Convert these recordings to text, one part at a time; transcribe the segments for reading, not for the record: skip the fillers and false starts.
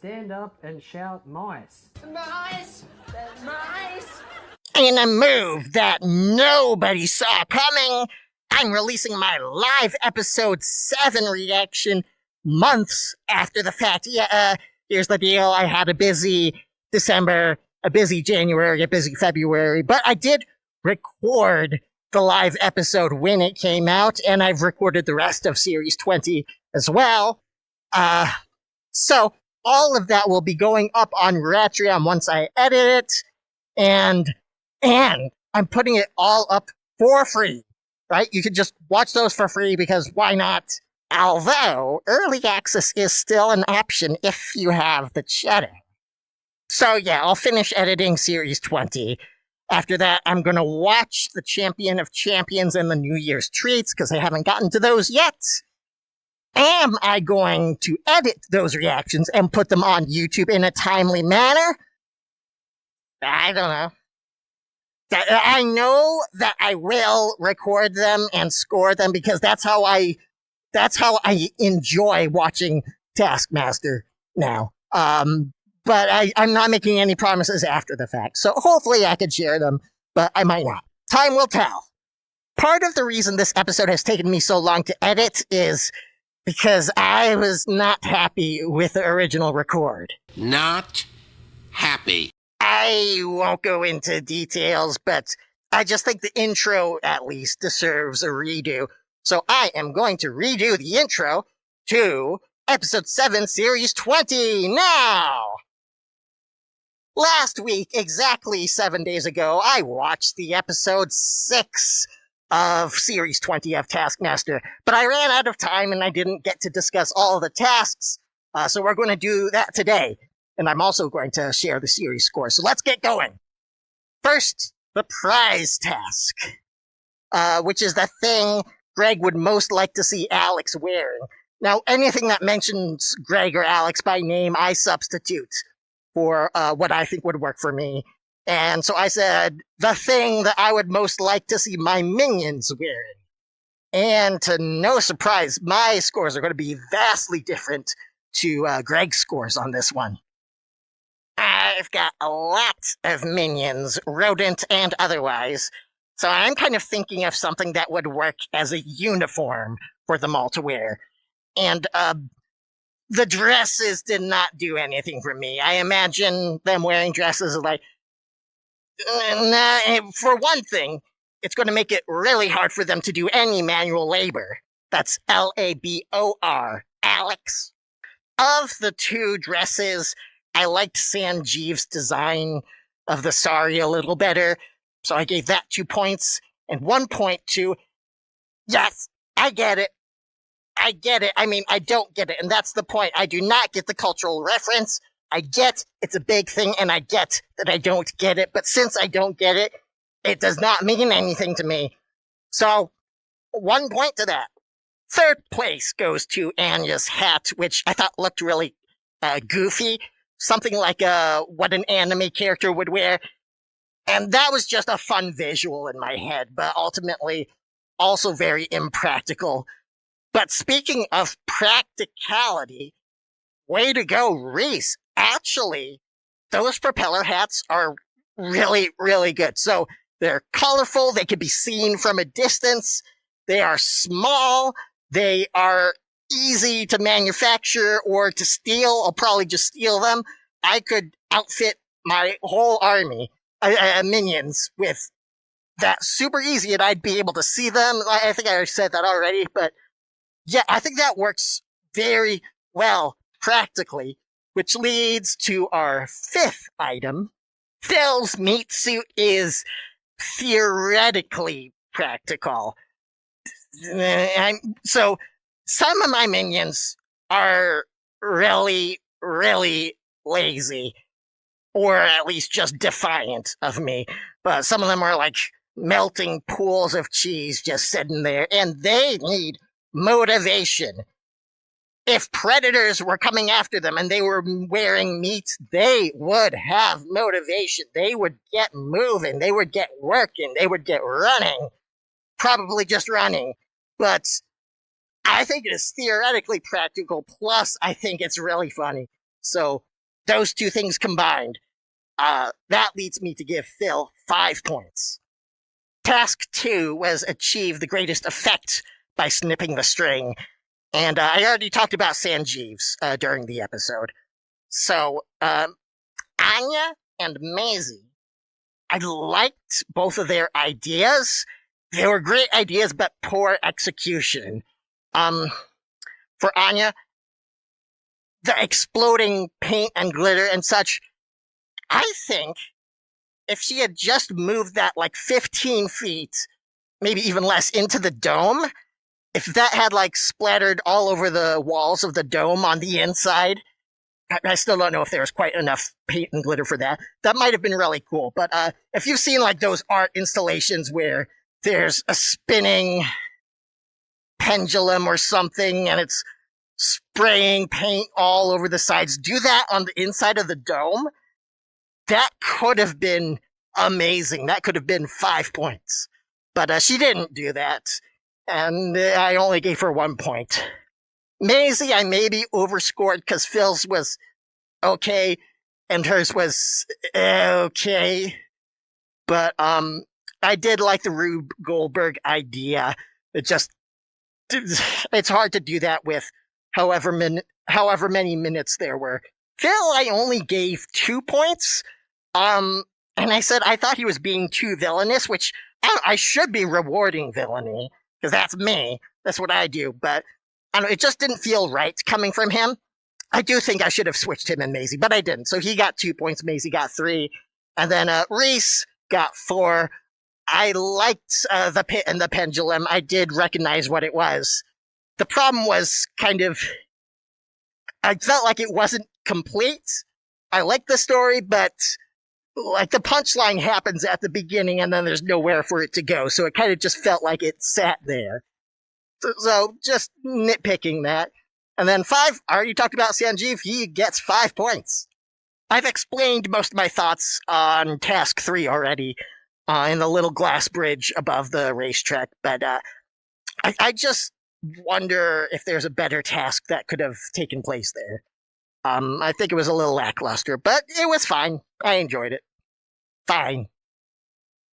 stand up and shout mice. Mice! Mice! In a move that nobody saw coming, I'm releasing my live episode 7 reaction months after the fact. Here's the deal. I had a busy December, a busy January, a busy February, but I did record the live episode when it came out, and I've recorded the rest of Series 20 as well. So all of that will be going up on Patreon once I edit it, and I'm putting it all up for free, right? You can just watch those for free because why not? Although early access is still an option if you have the cheddar. So yeah, I'll finish editing Series 20. After that, I'm going to watch the Champion of Champions and the New Year's Treats because I haven't gotten to those yet. Am I going to edit those reactions and put them on YouTube in a timely manner? I don't know. I know that I will record them and score them because that's how I enjoy watching Taskmaster now. But I'm not making any promises after the fact. So hopefully I could share them, but I might not. Time will tell. Part of the reason this episode has taken me so long to edit is because I was not happy with the original record. Not happy. I won't go into details, but I just think the intro, at least, deserves a redo. So I am going to redo the intro to Episode 7, Series 20 now! Last week, exactly 7 days ago, I watched the Episode 6 of Series 20 of Taskmaster, but I ran out of time and I didn't get to discuss all the tasks, so we're going to do that today. And I'm also going to share the series score. So let's get going. First, the prize task, which is the thing Greg would most like to see Alex wearing. Now, anything that mentions Greg or Alex by name, I substitute for what I think would work for me. And so I said, the thing that I would most like to see my minions wearing. And to no surprise, my scores are going to be vastly different to Greg's scores on this one. I've got a lot of minions, rodent and otherwise, so I'm kind of thinking of something that would work as a uniform for them all to wear. And the dresses did not do anything for me. I imagine them wearing dresses like... for one thing, it's going to make it really hard for them to do any manual labor. That's L-A-B-O-R, Alex. Of the two dresses, I liked Sanjeev's design of the sari a little better, so I gave that 2 points, and 1 point to, yes, I get it. I mean, I don't get it, and that's the point. I do not get the cultural reference. I get it's a big thing, and I get that I don't get it, but since I don't get it, it does not mean anything to me. So, 1 point to that. Third place goes to Anya's hat, which I thought looked really goofy. Something like what an anime character would wear. And that was just a fun visual in my head, but ultimately also very impractical. But speaking of practicality, way to go, Reese. Actually, those propeller hats are really, really good. So they're colorful, they can be seen from a distance, they are small, they are easy to manufacture or to steal. I'll probably just steal them. I could outfit my whole army, minions, with that super easy, and I'd be able to see them. I think I already said that already, but yeah, I think that works very well practically, which leads to our fifth item. Phil's meat suit is theoretically practical. So some of my minions are really, really lazy, or at least just defiant of me. But some of them are like melting pools of cheese just sitting there, and they need motivation. If predators were coming after them and they were wearing meat, they would have motivation. They would get moving. They would get working. They would get running. Probably just running. But I think it is theoretically practical, plus I think it's really funny. So those two things combined, that leads me to give Phil 5 points. Task 2 was achieve the greatest effect by snipping the string. And I already talked about Sanjeev's during the episode. So, Anya and Maisie, I liked both of their ideas. They were great ideas, but poor execution. For Anya, the exploding paint and glitter and such, I think if she had just moved that like 15 feet, maybe even less, into the dome, if that had like splattered all over the walls of the dome on the inside, I still don't know if there was quite enough paint and glitter for that. That might have been really cool. But if you've seen like those art installations where there's a spinning pendulum or something and it's spraying paint all over the sides, do that on the inside of the dome. That could have been amazing. That could have been 5 points. But she didn't do that. And I only gave her 1 point. Maisie, I maybe overscored because Phil's was okay and hers was okay. But I did like the Rube Goldberg idea. It's hard to do that with however many minutes there were. Phil, I only gave 2 points. And I said I thought he was being too villainous, which I should be rewarding villainy, because that's me. That's what I do. But I don't know, it just didn't feel right coming from him. I do think I should have switched him and Maisie, but I didn't. So he got 2 points, Maisie got 3. And then Reese got 4. I liked the pit and the pendulum. I did recognize what it was. The problem was I felt like it wasn't complete. I liked the story, but like the punchline happens at the beginning and then there's nowhere for it to go. So it kind of just felt like it sat there. So just nitpicking that. And then 5, I already talked about Sanjeev. He gets 5 points. I've explained most of my thoughts on Task 3 already in the little glass bridge above the racetrack. But I just wonder if there's a better task that could have taken place there. I think it was a little lackluster, but it was fine. I enjoyed it. Fine.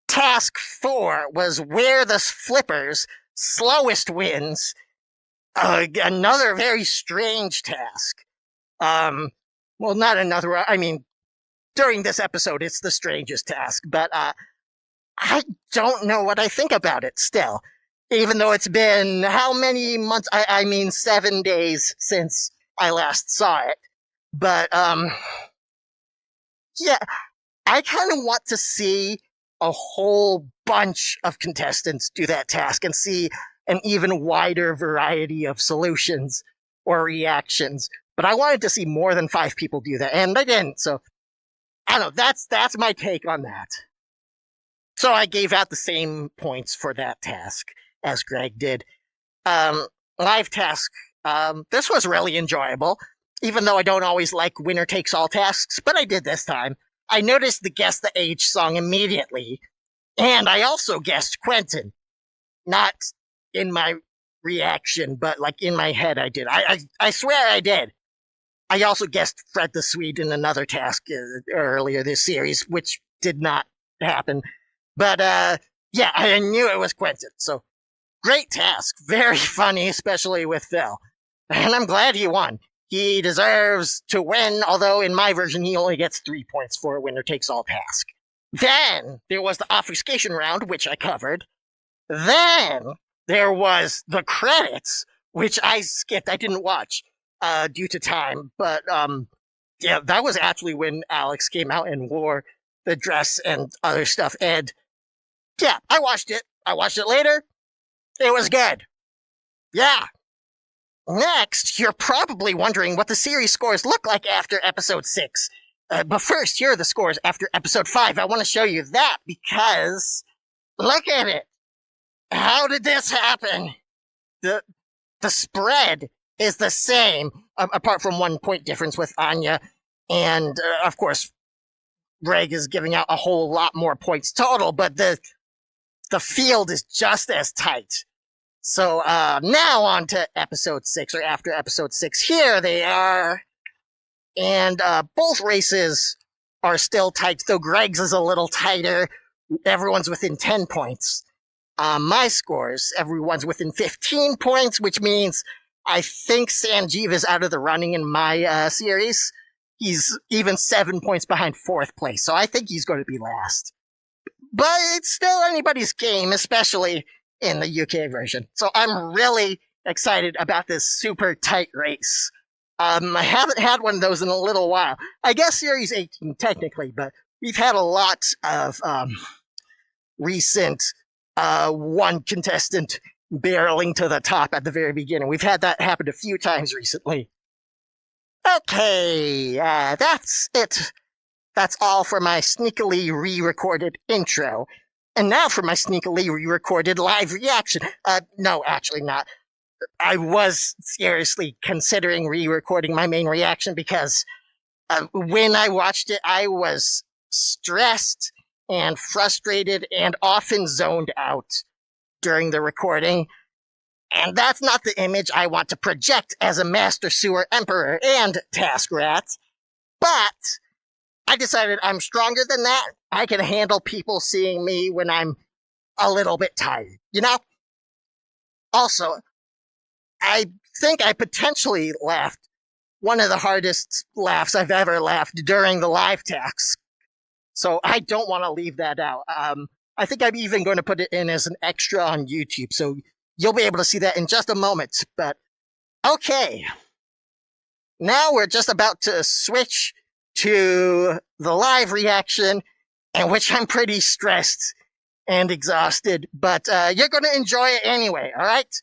Task 4 was where the flippers slowest wins. Another very strange task. Well, not another. I mean, during this episode, it's the strangest task, but I don't know what I think about it still. Even though it's been how many months? I mean, 7 days since I last saw it. But, yeah, I kind of want to see a whole bunch of contestants do that task and see an even wider variety of solutions or reactions. But I wanted to see more than 5 people do that, and I didn't. So, I don't know, that's my take on that. So I gave out the same points for that task as Greg did. Live task, this was really enjoyable. Even though I don't always like winner takes all tasks, but I did this time. I noticed the Guess the Age song immediately, and I also guessed Quentin. Not in my reaction, but like in my head I did. I swear I did. I also guessed Fred the Swede in another task earlier this series, which did not happen. But yeah, I knew it was Quentin, so great task. Very funny, especially with Phil. And I'm glad he won. He deserves to win, although in my version, he only gets 3 points for a winner-takes-all task. Then there was the obfuscation round, which I covered. Then there was the credits, which I skipped. I didn't watch due to time. But yeah, that was actually when Alex came out and wore the dress and other stuff. And yeah, I watched it. I watched it later. It was good. Yeah. Next, you're probably wondering what the series scores look like after episode 6. But first, here are the scores after episode 5. I want to show you that because look at it. How did this happen? The spread is the same, apart from 1 point difference with Anya. And, of course, Greg is giving out a whole lot more points total, but the field is just as tight. So now on to episode 6, or after episode 6. Here they are. And both races are still tight, though Greg's is a little tighter. Everyone's within 10 points. My scores, everyone's within 15 points, which means I think Sanjeev is out of the running in my series. He's even 7 points behind 4th place, so I think he's going to be last. But it's still anybody's game, especially in the UK version. So I'm really excited about this super tight race. I haven't had one of those in a little while. I guess Series 18 technically, but we've had a lot of recent one contestant barreling to the top at the very beginning. We've had that happen a few times recently. Okay, that's it. That's all for my sneakily re-recorded intro. And now for my sneakily re-recorded live reaction. No, actually not. I was seriously considering re-recording my main reaction because when I watched it, I was stressed and frustrated and often zoned out during the recording. And that's not the image I want to project as a Master Sewer Emperor and Task Rat. But I decided I'm stronger than that. I can handle people seeing me when I'm a little bit tired, you know? Also, I think I potentially laughed one of the hardest laughs I've ever laughed during the live task. So I don't want to leave that out. I think I'm even going to put it in as an extra on YouTube, so you'll be able to see that in just a moment. But okay, now we're just about to switch to the live reaction, in which I'm pretty stressed and exhausted, but you're going to enjoy it anyway, all right?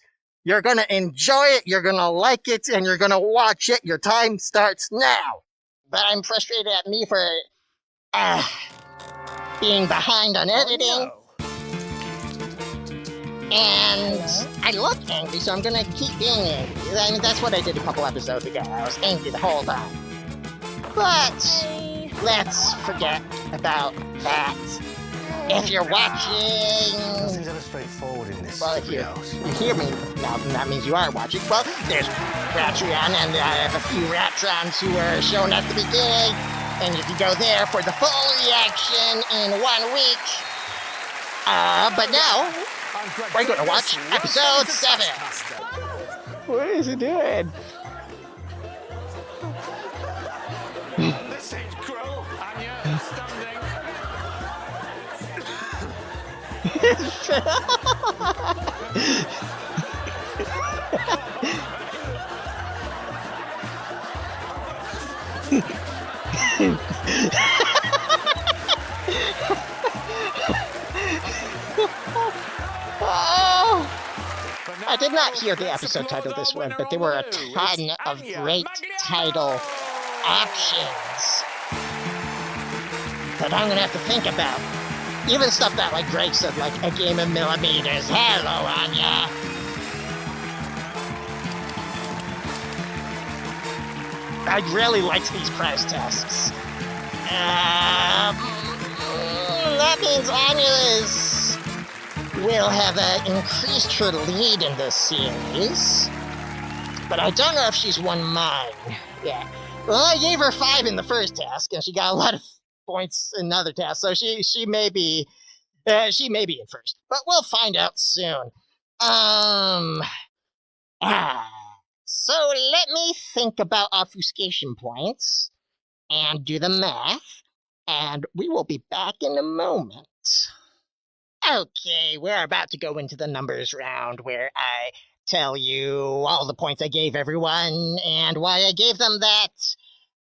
You're going to enjoy it, you're going to like it, and you're going to watch it. Your time starts now. But I'm frustrated at me for being behind on editing. And I look angry, so I'm going to keep being angry. I mean, that's what I did a couple episodes ago. I was angry the whole time. But let's forget about that. If you're watching... Nothing's ever straightforward in this. Well, if you hear me now, then that means you are watching. Well, there's Ratreon, and I have a few Ratrons who were shown at the beginning. And you can go there for the full reaction in 1 week. But now, we're going to watch episode 7. What is he doing? This ain't cruel, Anya. Standing. I did not hear the episode title this one, but there were a ton of great title options that I'm gonna have to think about. Even stuff that, like Greg said, like a game of millimeters. Hello, Anya. I really liked these prize tasks. That means Anya will have increased her lead in this series. But I don't know if she's won mine. Yeah. Well, I gave her 5 in the first task, and she got a lot of points in another task, so she may be in first. But we'll find out soon. So let me think about obfuscation points and do the math, and we will be back in a moment. Okay, we're about to go into the numbers round where I tell you all the points I gave everyone and why I gave them that,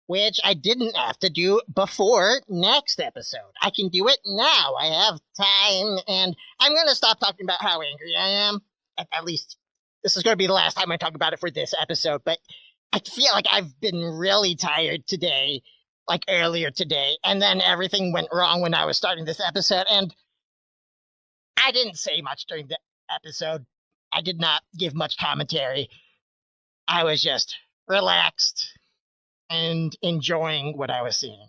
which I didn't have to do before next episode. I can do it now. I have time, and I'm going to stop talking about how angry I am. At least, this is going to be the last time I talk about it for this episode, but I feel like I've been really tired today, like earlier today, and then everything went wrong when I was starting this episode, and I didn't say much during the episode. I did not give much commentary. I was just relaxed and enjoying what I was seeing,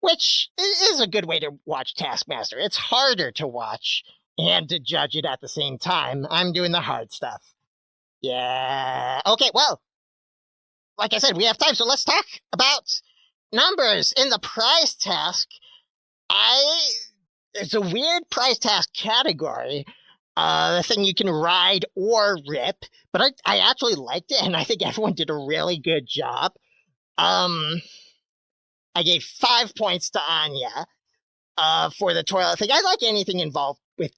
which is a good way to watch Taskmaster. It's harder to watch and to judge it at the same time. I'm doing the hard stuff. Yeah. Okay, well, like I said, we have time, so let's talk about numbers in the prize task. It's a weird prize task category. The thing you can ride or rip, but I actually liked it, and I think everyone did a really good job. I gave 5 points to Anya for the toilet thing. I like anything involved with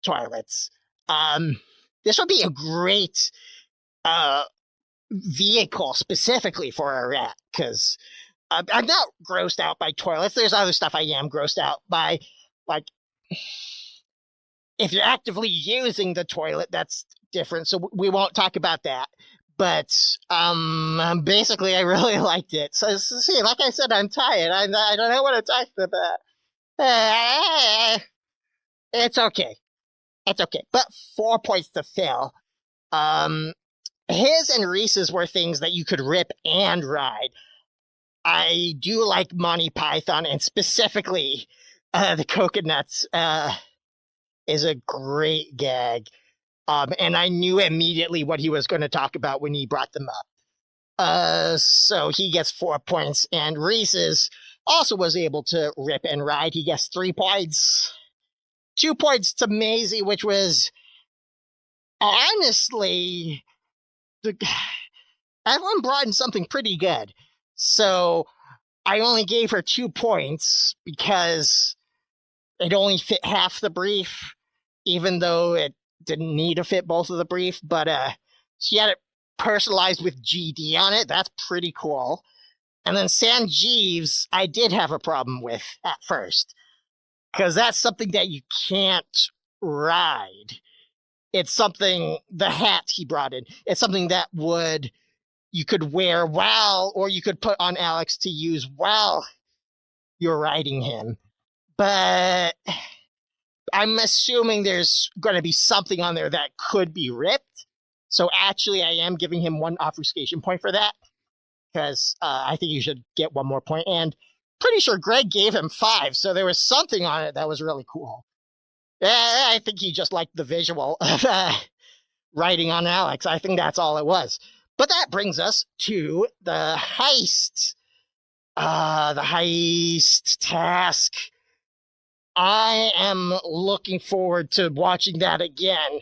toilets. This would be a great vehicle specifically for a rat, because I'm not grossed out by toilets. There's other stuff I am grossed out by, like if you're actively using the toilet, that's different. So we won't talk about that. But basically, I really liked it. So see, like I said, I'm tired. I don't know what to talk about. It's okay. It's okay. But 4 points to Phil. His and Reese's were things that you could rip and ride. I do like Monty Python, and specifically the coconuts is a great gag. And I knew immediately what he was going to talk about when he brought them up. So he gets 4 points, and Reese's also was able to rip and ride. He gets 3 points. 2 points to Maisie, which was honestly, everyone brought in something pretty good. So I only gave her 2 points because it only fit half the brief, even though it didn't need to fit both of the brief. But she had it personalized with GD on it. That's pretty cool. And then Sanjeev's, I did have a problem with at first, because that's something that you can't ride. It's something, the hat he brought in, it's something that you could wear while, or you could put on Alex to use while you're riding him. But I'm assuming there's going to be something on there that could be ripped. So actually, I am giving him 1 obfuscation point for that, because I think you should get 1 more point. And pretty sure Greg gave him 5, so there was something on it that was really cool. I think he just liked the visual of riding on Alex. I think that's all it was. But that brings us to the heist. The heist task. I am looking forward to watching that again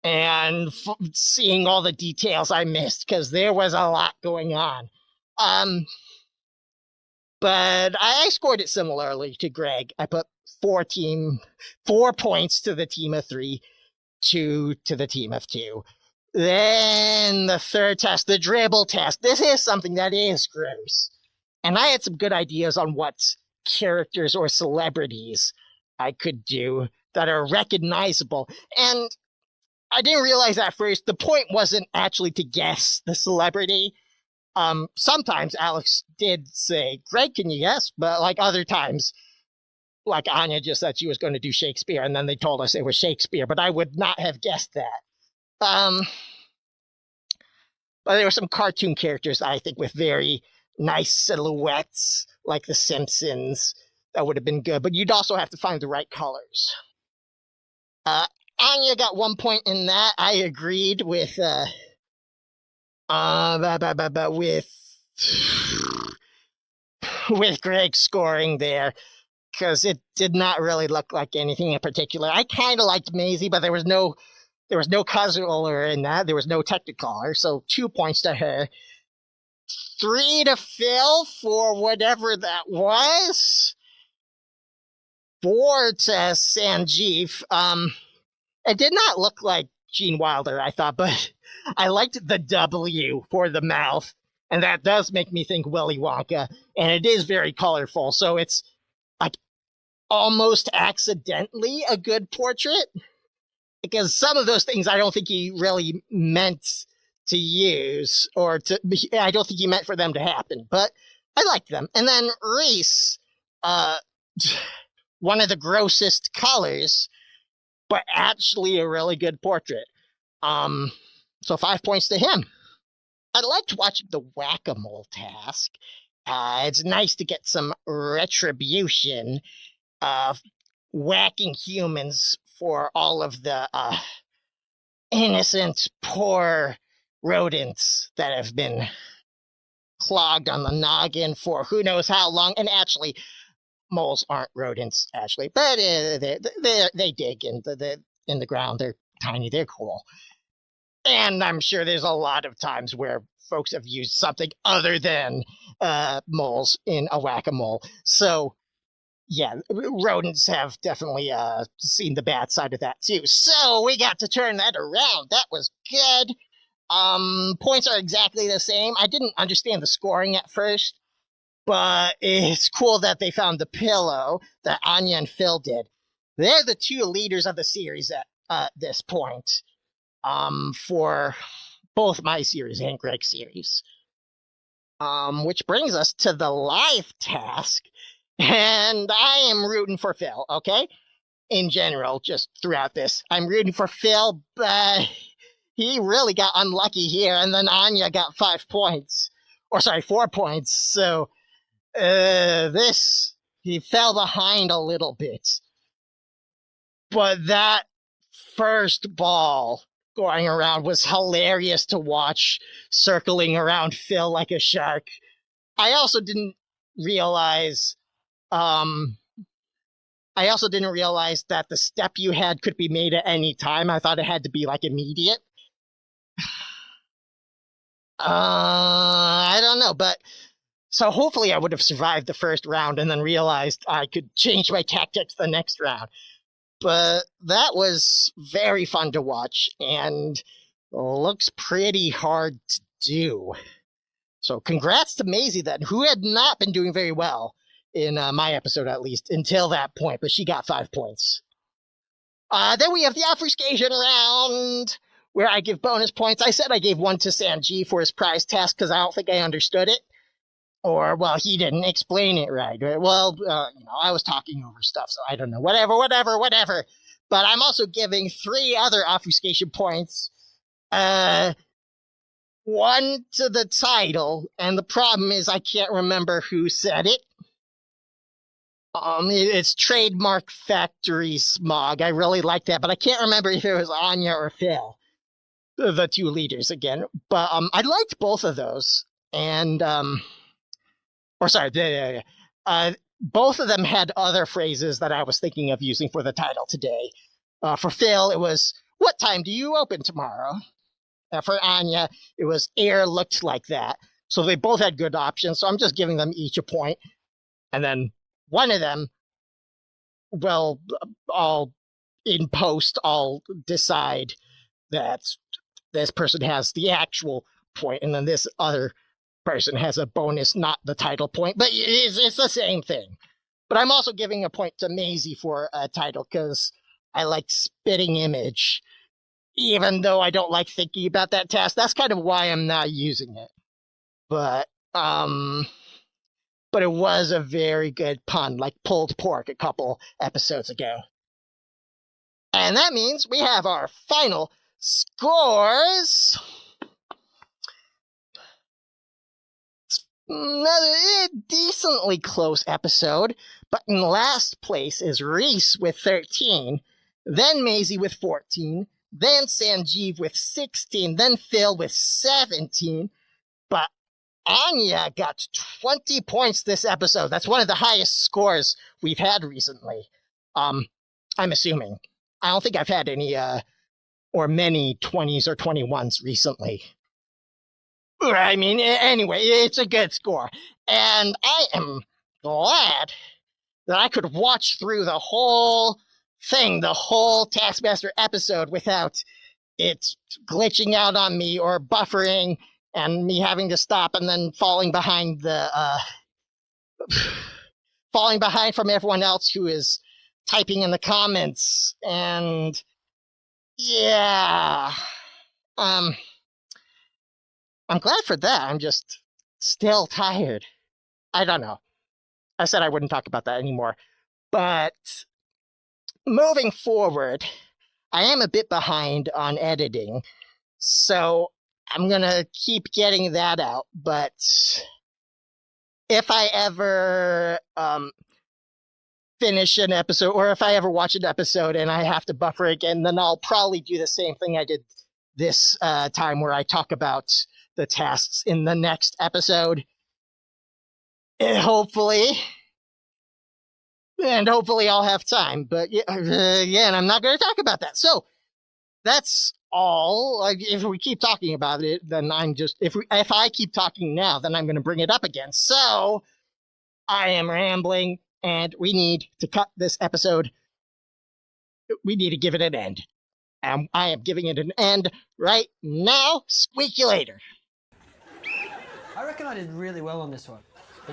and seeing all the details I missed, because there was a lot going on. But I scored it similarly to Greg. I put 4 points to the team of 3, 2 to the team of 2. Then the third test, the dribble test. This is something that is gross. And I had some good ideas on what characters or celebrities I could do that are recognizable. And I didn't realize at first the point wasn't actually to guess the celebrity. Sometimes Alex did say, Greg, can you guess? But like other times, like Anya just said she was going to do Shakespeare, and then they told us it was Shakespeare, but I would not have guessed that. But there were some cartoon characters, I think, with very nice silhouettes, like The Simpsons. That would have been good, but you'd also have to find the right colors. Anya got 1 point in that. I agreed with Greg scoring there, because it did not really look like anything in particular. I kind of liked Maisie, but there was no color in that. There was no Technicolor, so 2 points to her. 3 to Phil for whatever that was. 4 to Sanjeev. It did not look like Gene Wilder, I thought, but I liked the W for the mouth, and that does make me think Willy Wonka, and it is very colorful, so it's like almost accidentally a good portrait, because some of those things I don't think he really meant to use, I don't think he meant for them to happen, but I liked them. And then Reese, one of the grossest colors, but actually a really good portrait. So 5 points to him. I liked watching the whack-a-mole task. It's nice to get some retribution of whacking humans for all of the innocent, poor rodents that have been clogged on the noggin for who knows how long. And actually, moles aren't rodents, actually, but they dig in the ground. They're tiny. They're cool. And I'm sure there's a lot of times where folks have used something other than moles in a whack-a-mole. So, yeah, rodents have definitely seen the bad side of that too. So we got to turn that around. That was good. Points are exactly the same. I didn't understand the scoring at first, but it's cool that they found the pillow that Anya and Phil did. They're the two leaders of the series at this point. For both my series and Greg's series. Which brings us to the live task. And I am rooting for Phil, okay? In general, just throughout this. I'm rooting for Phil, but he really got unlucky here, and then Anya got 5 points. Or sorry, 4 points. So he fell behind a little bit. But that first ball going around was hilarious to watch, circling around Phil like a shark. I also didn't realize that the step you had could be made at any time. I thought it had to be like immediate. I don't know, but so hopefully I would have survived the first round and then realized I could change my tactics the next round. But that was very fun to watch and looks pretty hard to do. So congrats to Maisie then, who had not been doing very well in my episode at least until that point, but she got 5 points. Then we have the obfuscation round, where I give bonus points. I said I gave 1 to Sanjeev for his prize task because I don't think I understood it. Or, well, he didn't explain it right. Well, I was talking over stuff, so I don't know. Whatever. But I'm also giving 3 other obfuscation points. 1 to the title, and the problem is I can't remember who said it. It's Trademark Factory Smog. I really like that, but I can't remember if it was Anya or Phil, the two leaders again. But I liked both of those, and both of them had other phrases that I was thinking of using for the title today. For Phil, it was, "What time do you open tomorrow?" For Anya, it was, "Air looked like that." So they both had good options, so I'm just giving them each a point. And then one of them, well, in post, I'll decide that this person has the actual point, and then this other person has a bonus, not the title point, but it's the same thing. But I'm also giving a point to Maisie for a title, because I like spitting image. Even though I don't like thinking about that task, that's kind of why I'm not using it. But it was a very good pun, like pulled pork a couple episodes ago. And that means we have our final scores. Another decently close episode, but in last place is Reese with 13, then Maisie with 14, then Sanjeev with 16, then Phil with 17, but Anya got 20 points this episode. That's one of the highest scores we've had recently. I'm assuming. I don't think I've had any, or many 20s or 21s recently. I mean, anyway, it's a good score. And I am glad that I could watch through the whole thing, the whole Taskmaster episode, without it glitching out on me or buffering and me having to stop and then falling behind from everyone else who is typing in the comments. And yeah, I'm glad for that. I'm just still tired. I don't know. I said I wouldn't talk about that anymore. But moving forward, I am a bit behind on editing, so I'm going to keep getting that out. But if I ever finish an episode, or if I ever watch an episode and I have to buffer again, then I'll probably do the same thing I did this time, where I talk about the tasks in the next episode Hopefully. And hopefully I'll have time. But yeah, and I'm not going to talk about that. So that's all. If we keep talking about it, then I'm just, if I keep talking now, then I'm going to bring it up again. So I am rambling, and we need to cut this episode. We need to give it an end. I am giving it an end right now. Squeak you later. I reckon I did really well on this one.